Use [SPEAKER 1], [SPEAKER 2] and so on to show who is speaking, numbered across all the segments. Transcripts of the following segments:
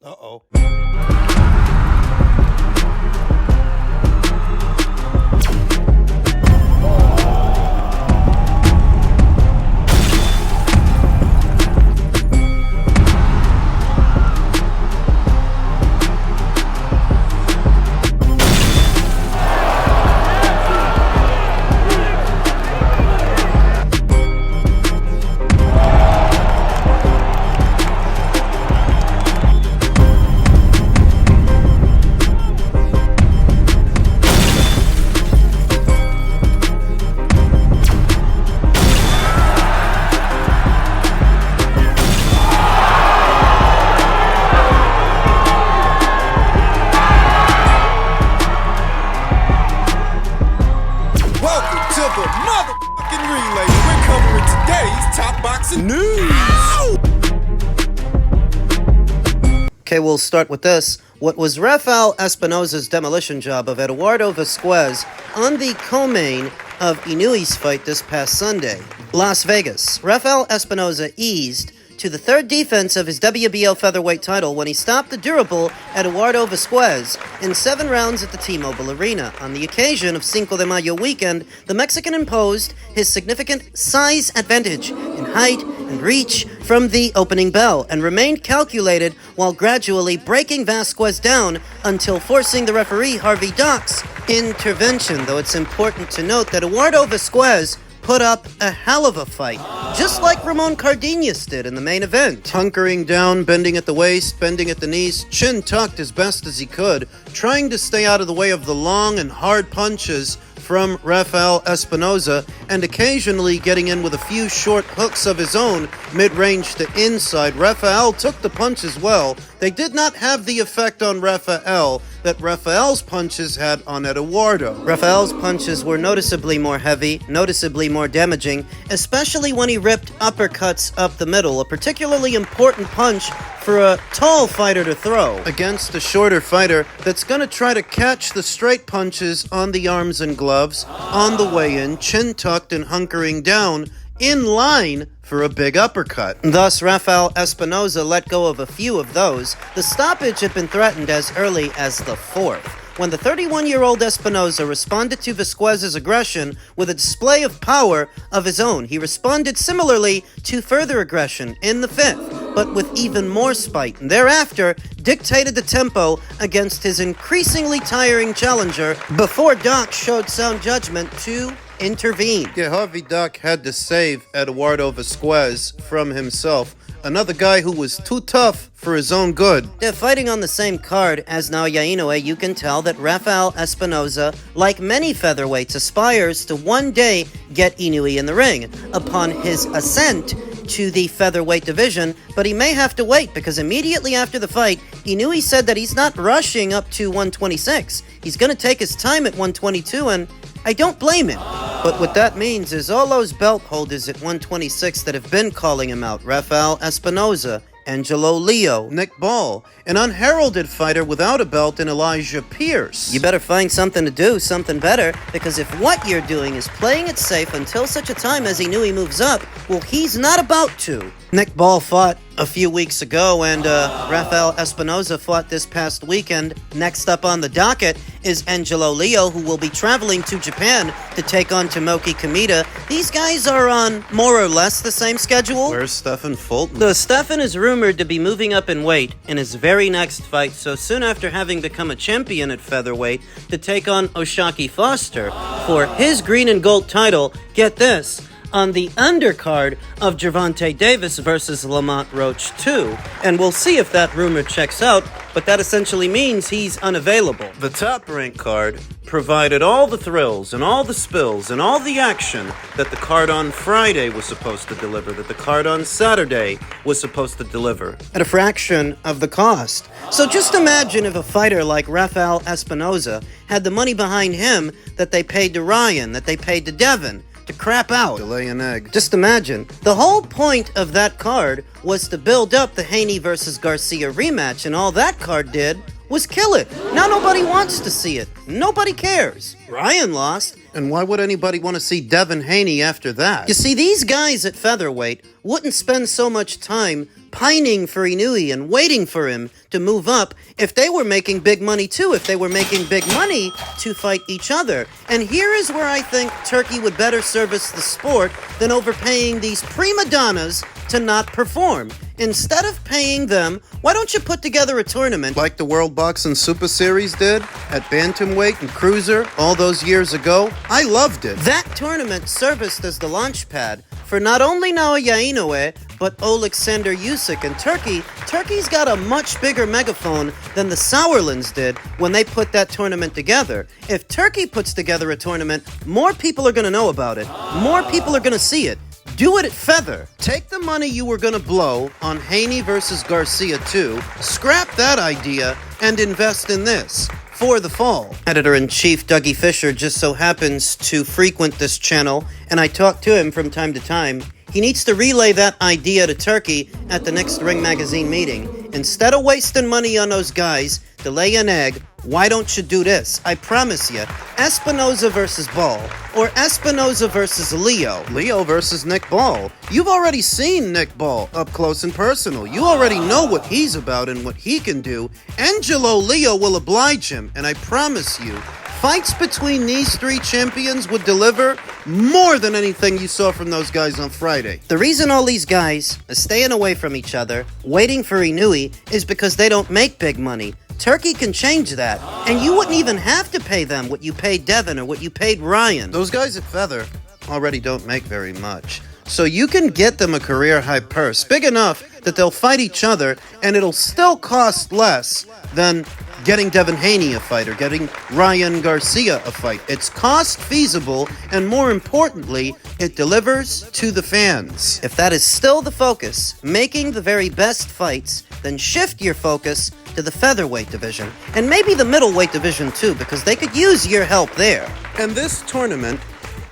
[SPEAKER 1] Uh-oh. Motherfucking relay. We're covering today's top boxing news.
[SPEAKER 2] Okay, we'll start with this. What was Rafael Espinoza's demolition job of Eduardo Vasquez on the co-main of Inouye's fight this past Sunday? Las Vegas. Rafael Espinoza eased to the third defense of his WBO featherweight title when he stopped the durable Eduardo Vasquez in 7 rounds at the T-Mobile Arena. On the occasion of Cinco de Mayo weekend, the Mexican imposed his significant size advantage in height and reach from the opening bell and remained calculated while gradually breaking Vasquez down until forcing the referee Harvey Dock's intervention. Though it's important to note that Eduardo Vasquez put up a hell of a fight, just like Ramon Cardenas did in the main event. Hunkering down, bending at the waist, bending at the knees, chin tucked as best as he could, trying to stay out of the way of the long and hard punches from Rafael Espinoza, and occasionally getting in with a few short hooks of his own, mid-range to inside. Rafael took the punches well. They did not have the effect on Rafael that Rafael's punches had on Eduardo. Rafael's punches were noticeably more heavy, noticeably more damaging, especially when he ripped uppercuts up the middle, a particularly important punch for a tall fighter to throw against a shorter fighter that's going to try to catch the straight punches on the arms and gloves on the way in, chin tucked and hunkering down, in line for a big uppercut. Thus, Rafael Espinoza let go of a few of those. The stoppage had been threatened as early as the 4th, when the 31-year-old Espinoza responded to Vasquez's aggression with a display of power of his own. He responded similarly to further aggression in the 5th, but with even more spite, and thereafter dictated the tempo against his increasingly tiring challenger before Doc showed sound judgment to intervene. Yeah, Harvey Doc had to save Eduardo Vasquez from himself, another guy who was too tough for his own good. They're fighting on the same card as Naoya Inoue. You can tell that Rafael Espinoza, like many featherweights, aspires to one day get Inoue in the ring upon his ascent to the featherweight division, but he may have to wait because immediately after the fight, Inoue said that he's not rushing up to 126. He's going to take his time at 122, and I don't blame him. But what that means is all those belt holders at 126 that have been calling him out, Rafael Espinoza, Angelo Leo, Nick Ball, an unheralded fighter without a belt in Elijah Pierce. You better find something to do, something better, because if what you're doing is playing it safe until such a time as Inoue moves up, well, he's not about to. Nick Ball fought a few weeks ago, and Rafael Espinoza fought this past weekend. Next up on the docket is Angelo Leo, who will be traveling to Japan to take on Tomoki Kamita. These guys are on more or less the same schedule. Where's Stephen Fulton? The Stephen is rumored to be moving up in weight in his very next fight, so soon after having become a champion at featherweight, to take on Oshaki Foster for his green and gold title. Get this, on the undercard of Gervonta Davis versus Lamont Roach 2. And we'll see if that rumor checks out, but that essentially means he's unavailable. The top-ranked card provided all the thrills and all the spills and all the action that the card on Friday was supposed to deliver, that the card on Saturday was supposed to deliver, at a fraction of the cost. So just imagine if a fighter like Rafael Espinoza had the money behind him that they paid to Ryan, that they paid to Devin, to crap out, to lay an egg. Just imagine. The whole point of that card was to build up the Haney versus Garcia rematch, and all that card did was kill it. Now nobody wants to see it. Nobody cares. Ryan lost. And why would anybody want to see Devin Haney after that? You see, these guys at featherweight wouldn't spend so much time pining for Inouye and waiting for him to move up if they were making big money too, if they were making big money to fight each other. And here is where I think Turkey would better service the sport than overpaying these prima donnas to not perform. Instead of paying them, why don't you put together a tournament like the World Boxing Super Series did at bantamweight and cruiser all those years ago? I loved it. That tournament serviced as the launch pad for not only Naoya Inoue, but Alexander Usyk in Turkey. Turkey's got a much bigger megaphone than the Sauerlands did when they put that tournament together. If Turkey puts together a tournament, more people are going to know about it. More people are going to see it. Do it at Feather. Take the money you were going to blow on Haney versus Garcia 2, scrap that idea, and invest in this for the fall. Editor-in-Chief Dougie Fisher just so happens to frequent this channel, and I talk to him from time to time. He needs to relay that idea to Turkey at the next Ring Magazine meeting. Instead of wasting money on those guys to lay an egg, why don't you do this? I promise you, Espinoza versus Ball, or Espinoza versus Leo. Leo versus Nick Ball. You've already seen Nick Ball up close and personal. You already know what he's about and what he can do. Angelo Leo will oblige him, and I promise you, fights between these three champions would deliver more than anything you saw from those guys on Friday. The reason all these guys are staying away from each other, waiting for Inouye, is because they don't make big money. Turkey can change that, and you wouldn't even have to pay them what you paid Devin or what you paid Ryan. Those guys at Feather already don't make very much. So you can get them a career-high purse, big enough that they'll fight each other, and it'll still cost less than getting Devin Haney a fight or getting Ryan Garcia a fight. It's cost feasible, and more importantly, it delivers to the fans. If that is still the focus, making the very best fights, then shift your focus to the featherweight division, and maybe the middleweight division too, because they could use your help there. And this tournament,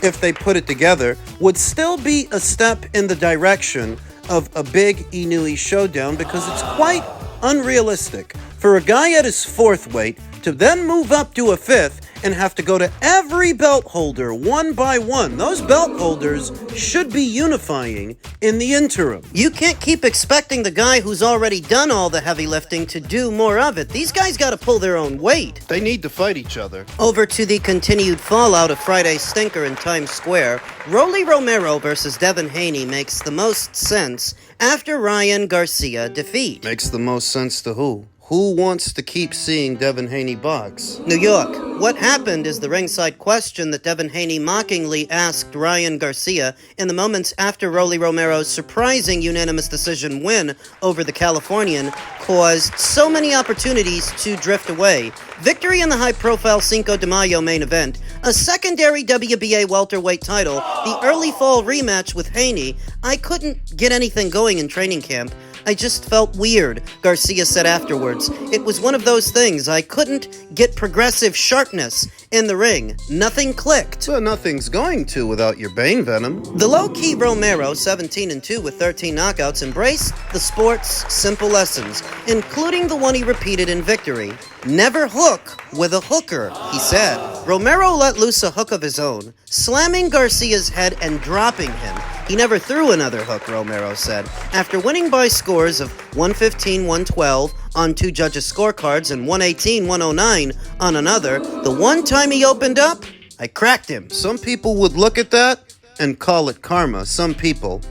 [SPEAKER 2] if they put it together, would still be a step in the direction of a big Inouye showdown, because it's quite unrealistic for a guy at his fourth weight to then move up to a fifth and have to go to every belt holder one by one. Those belt holders should be unifying in the interim. You can't keep expecting the guy who's already done all the heavy lifting to do more of it. These guys got to pull their own weight. They need to fight each other. Over to the continued fallout of Friday's stinker in Times Square, Rolly-Romero versus Devin Haney makes the most sense after Ryan Garcia defeat. Makes the most sense to who? Who wants to keep seeing Devin Haney box? New York. What happened is the ringside question that Devin Haney mockingly asked Ryan Garcia in the moments after Rolly-Romero's surprising unanimous decision win over the Californian caused so many opportunities to drift away. Victory in the high-profile Cinco de Mayo main event, a secondary WBA welterweight title, the early fall rematch with Haney. I couldn't get anything going in training camp. I just felt weird, Garcia said afterwards. It was one of those things. I couldn't get progressive sharpness in the ring. Nothing clicked. Well, nothing's going to without your Bane Venom. The low-key Romero, 17-2 with 13 knockouts, embraced the sport's simple lessons, including the one he repeated in victory. Never hook with a hooker, he said. Romero let loose a hook of his own, slamming Garcia's head and dropping him. He never threw another hook, Romero said. After winning by scores of 115-112 on two judges' scorecards and 118-109 on another, the one time he opened up, I cracked him. Some people would look at that and call it karma. Some people.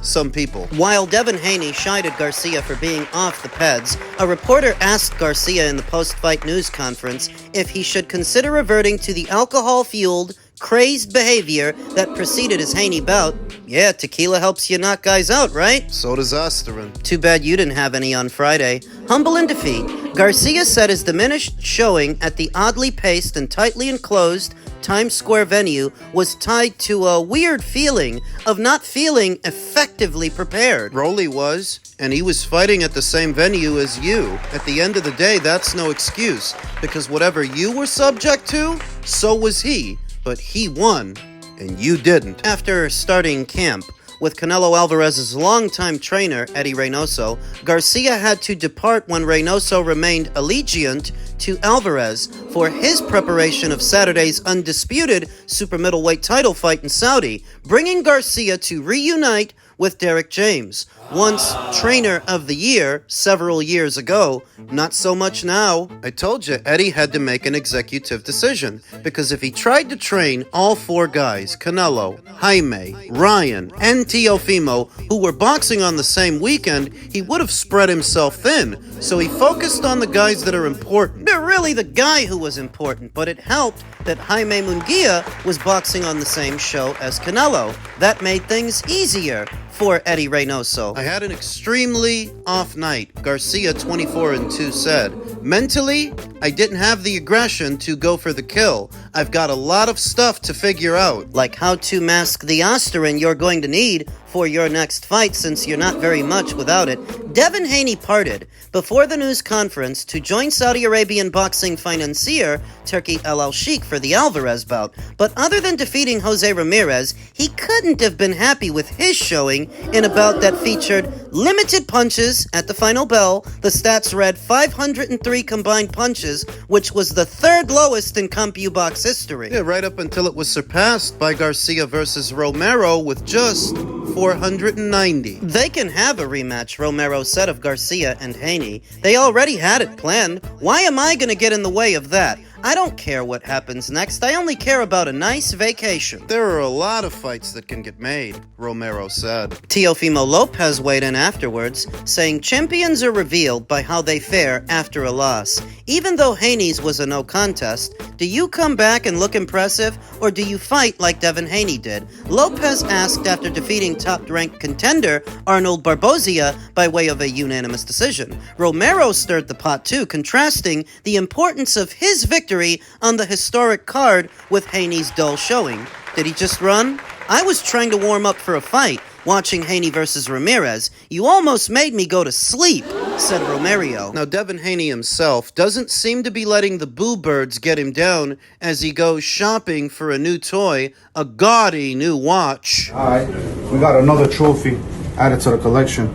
[SPEAKER 2] Some people. While Devin Haney shied at Garcia for being off the peds, a reporter asked Garcia in the post-fight news conference if he should consider reverting to the alcohol-fueled, crazed behavior that preceded his Haney bout. Yeah, tequila helps you knock guys out, right? So does aspirin. Too bad you didn't have any on Friday. Humble in defeat, Garcia said his diminished showing at the oddly paced and tightly enclosed Times Square venue was tied to a weird feeling of not feeling effectively prepared. Rolly was, and he was fighting at the same venue as you. At the end of the day, that's no excuse, because whatever you were subject to, so was he. But he won, and you didn't. After starting camp with Canelo Alvarez's longtime trainer, Eddie Reynoso, Garcia had to depart when Reynoso remained allegiant to Alvarez for his preparation of Saturday's undisputed super middleweight title fight in Saudi, bringing Garcia to reunite with Derek James. once Trainer of the Year several years ago. Not so much now. I told you, Eddie had to make an executive decision, because if he tried to train all four guys, Canelo, Jaime, Ryan, and Teofimo, who were boxing on the same weekend, he would have spread himself thin. So he focused on the guys that are important. They're really the guy who was important, but it helped that Jaime Munguia was boxing on the same show as Canelo. That made things easier for Eddie Reynoso. I had an extremely off night, Garcia 24-2 said. Mentally, I didn't have the aggression to go for the kill. I've got a lot of stuff to figure out. Like how to mask the Osterin you're going to need for your next fight, since you're not very much without it. Devin Haney parted before the news conference to join Saudi Arabian boxing financier Turki El Al-Sheikh for the Alvarez bout. But other than defeating Jose Ramirez, he couldn't have been happy with his showing in a bout that featured limited punches at the final bell. The stats read 503 combined punches, which was the third lowest in CompuBox history. Yeah, right up until it was surpassed by Garcia versus Romero with just 490. They can have a rematch, Romero said of Garcia and Haney. They already had it planned. Why am I going to get in the way of that? I don't care what happens next. I only care about a nice vacation. There are a lot of fights that can get made, Romero said. Teofimo Lopez weighed in afterwards, saying champions are revealed by how they fare after a loss. Even though Haney's was a no contest, do you come back and look impressive, or do you fight like Devin Haney did? Lopez asked after defeating top-ranked contender Arnold Barboza by way of a unanimous decision. Romero stirred the pot too, contrasting the importance of his victory on the historic card with Haney's dull showing. Did he just run? I was trying to warm up for a fight, watching Haney versus Ramirez. You almost made me go to sleep, said Romero. Now, Devin Haney himself doesn't seem to be letting the boo birds get him down as he goes shopping for a new toy, a gaudy new watch.
[SPEAKER 3] All right, we got another trophy added to the collection.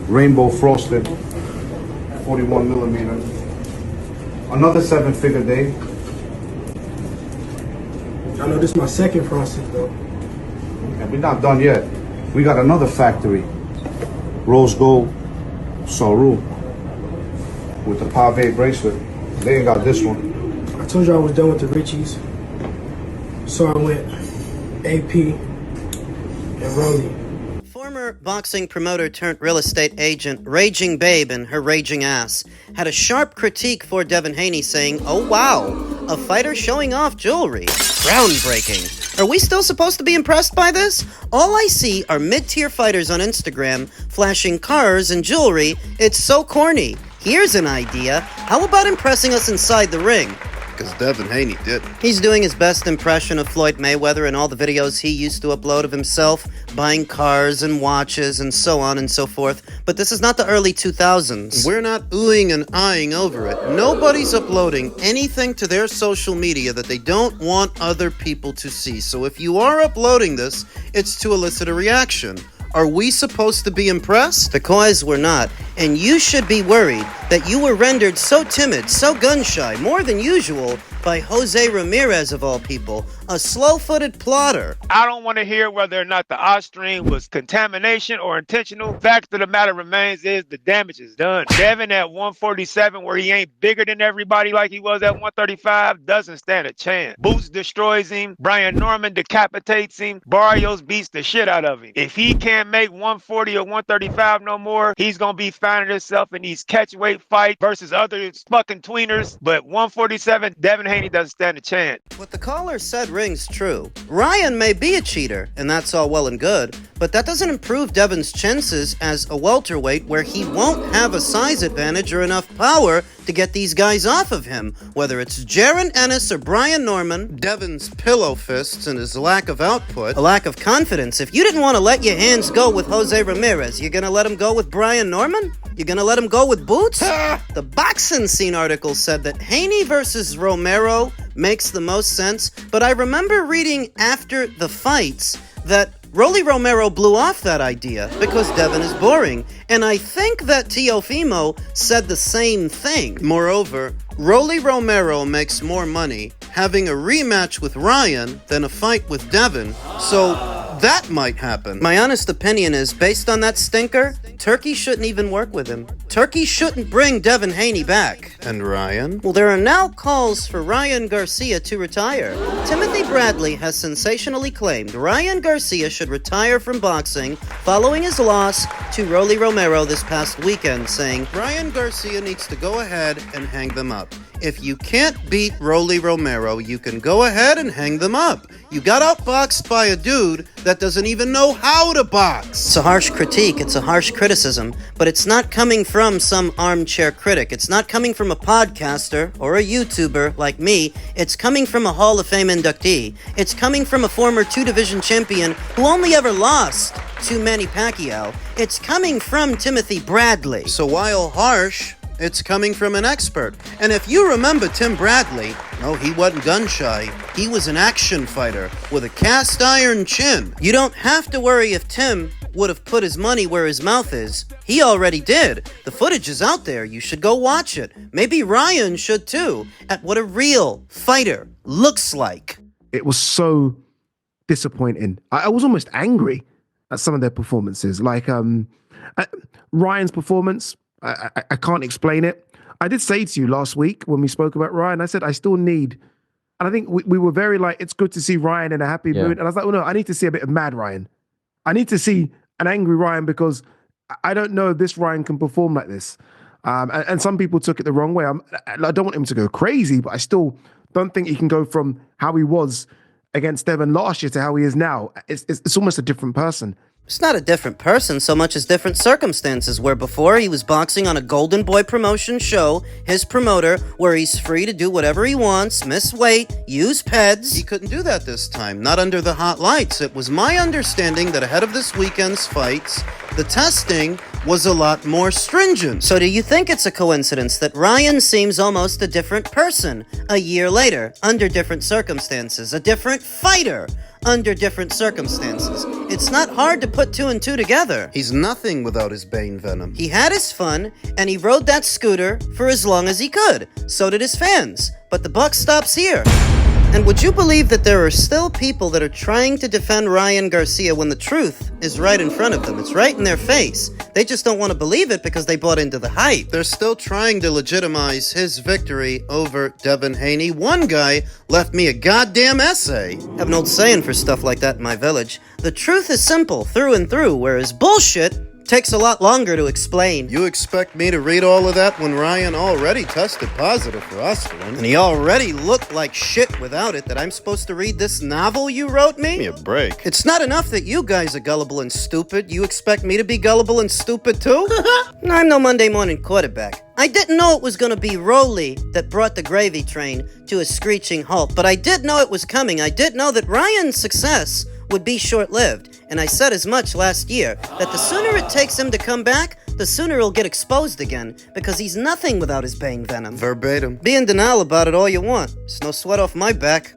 [SPEAKER 3] Rainbow frosted, 41 millimeter. Another 7-figure day.
[SPEAKER 4] I know this is my second frosted though.
[SPEAKER 3] And we're not done yet. We got another factory. Rose gold Saru with the pave bracelet. They ain't got this one.
[SPEAKER 4] I told you I was done with the Richies. So I went AP and Rolly.
[SPEAKER 2] Former boxing promoter turned real estate agent Raging Babe and her raging ass had a sharp critique for Devin Haney, saying, "Oh wow, a fighter showing off jewelry. Groundbreaking. Are we still supposed to be impressed by this? All I see are mid-tier fighters on Instagram flashing cars and jewelry. It's so corny. Here's an idea. How about impressing us inside the ring?" Because Devin Haney didn't. He's doing his best impression of Floyd Mayweather in all the videos he used to upload of himself buying cars and watches and so on and so forth. But this is not the early 2000s. We're not oohing and eyeing over it. Nobody's uploading anything to their social media that they don't want other people to see. So if you are uploading this, it's to elicit a reaction. Are we supposed to be impressed? Because we're not. And you should be worried that you were rendered so timid, so gun-shy, more than usual, by Jose Ramirez of all people, a slow-footed plotter.
[SPEAKER 5] I don't want to hear whether or not the Osterin was contamination or intentional. Fact of the matter remains is the damage is done. Devin at 147, where he ain't bigger than everybody like he was at 135, doesn't stand a chance. Boots destroys him. Brian Norman decapitates him. Barrios beats the shit out of him. If he can't make 140 or 135 no more, he's going to be finding himself in these catchweight fights versus other fucking tweeners. But 147, Devin Haney doesn't stand a chance.
[SPEAKER 2] What the caller said rings true. Ryan may be a cheater, and that's all well and good, but that doesn't improve Devin's chances as a welterweight where he won't have a size advantage or enough power to get these guys off of him. Whether it's Jaron Ennis or Brian Norman, Devin's pillow fists and his lack of output, a lack of confidence. If you didn't want to let your hands go with Jose Ramirez, you're gonna let him go with Brian Norman? You're gonna let him go with Boots? The Boxing Scene article said that Haney versus Romero makes the most sense, but I remember reading after the fights that Rolly Romero blew off that idea because Devin is boring, and I think that Teofimo said the same thing. Moreover, Rolly Romero makes more money having a rematch with Ryan than a fight with Devin, so that might happen. My honest opinion is, based on that stinker, Turkey shouldn't even work with him. Turkey shouldn't bring Devin Haney back. And Ryan? Well, there are now calls for Ryan Garcia to retire. Timothy Bradley has sensationally claimed Ryan Garcia should retire from boxing following his loss to Rolly Romero this past weekend, saying Ryan Garcia needs to go ahead and hang them up. If you can't beat Rolly Romero, you can go ahead and hang them up. You got outboxed by a dude that doesn't even know how to box. It's a harsh critique, it's a harsh criticism, but it's not coming from some armchair critic. It's not coming from a podcaster or a YouTuber like me. It's coming from a Hall of Fame inductee. It's coming from a former two-division champion who only ever lost to Manny Pacquiao. It's coming from Timothy Bradley. So while harsh, it's coming from an expert. And if you remember Tim Bradley, no, he wasn't gun-shy. He was an action fighter with a cast-iron chin. You don't have to worry if Tim would have put his money where his mouth is. He already did. The footage is out there. You should go watch it. Maybe Ryan should too, at what a real fighter looks like.
[SPEAKER 6] It was so disappointing. I was almost angry at some of their performances. Like Ryan's performance, I can't explain it. I did say to you last week when we spoke about Ryan, I said I still need, and I think we were very like, it's good to see Ryan in a happy mood. And I was like, well, no, I need to see a bit of mad Ryan. I need to see an angry Ryan because I don't know if this Ryan can perform like this. And some people took it the wrong way. I don't want him to go crazy, but I still don't think he can go from how he was against Devin last year to how he is now. It's almost a different person.
[SPEAKER 2] It's not a different person so much as different circumstances, where before he was boxing on a Golden Boy promotion show, his promoter, where he's free to do whatever he wants, miss weight, use peds. He couldn't do that this time, not under the hot lights. It was my understanding that ahead of this weekend's fights, the testing was a lot more stringent. So do you think it's a coincidence that Ryan seems almost a different person a year later, under different circumstances, a different fighter under different circumstances? It's not hard to put two and two together. He's nothing without his Bane venom. He had his fun, and he rode that scooter for as long as he could. So did his fans. But the buck stops here. And would you believe that there are still people that are trying to defend Ryan Garcia when the truth is right in front of them? It's right in their face. They just don't want to believe it because they bought into the hype. They're still trying to legitimize his victory over Devin Haney. One guy left me a goddamn essay. I have an old saying for stuff like that in my village. The truth is simple through and through, whereas bullshit takes a lot longer to explain. You expect me to read all of that when Ryan already tested positive for Oscar, and he already looked like shit without it, that I'm supposed to read this novel you wrote me? Give me a break. It's not enough that you guys are gullible and stupid. You expect me to be gullible and stupid too? I'm no Monday morning quarterback. I didn't know it was going to be Rolly that brought the gravy train to a screeching halt, but I did know it was coming. I did know that Ryan's success would be short-lived, and I said as much last year, that the sooner it takes him to come back, the sooner he'll get exposed again, because he's nothing without his Bane venom. Verbatim. Be in denial about it all you want. It's no sweat off my back.